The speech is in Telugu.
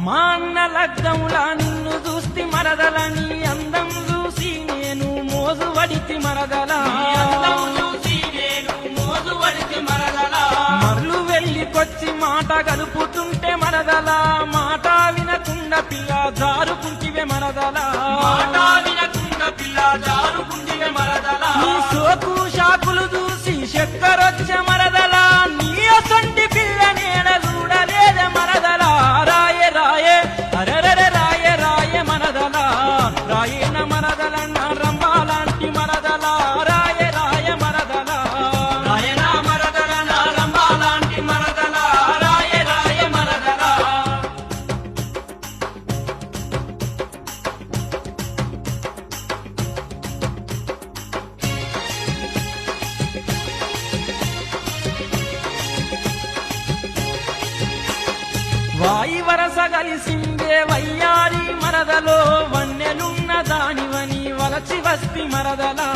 మా అన్న లగ్గంలా నిన్ను చూస్తే మరదలని అందం చూసి నేను మోజు వడితి మరదలా మరలు వెళ్ళికొచ్చి మాట గలుపుతుంటే మరదలా మాట వినకుండా పిల్ల జారుకుంటివే మరదలా నీ సోకు షాకులు చూసి చక్కరొచ్చే మరదలా నీ అసంటి పిల్ల నేడ చూడలేదే మరదలా రాయే రాయే అరెరెరె రాయే రాయే మరదలా రాయేన మరదలన్న రంబాలాంటి మరదలా రాయే రాయే మరదలా రాయన మరదలన్న రంబాలాంటి మరదలా రాయే రాయే మరదలా వాయి వరస కలిసిందే వయ్యారి మరదలో వన్నెలున్న దానివని వలచి వస్తి మరదలా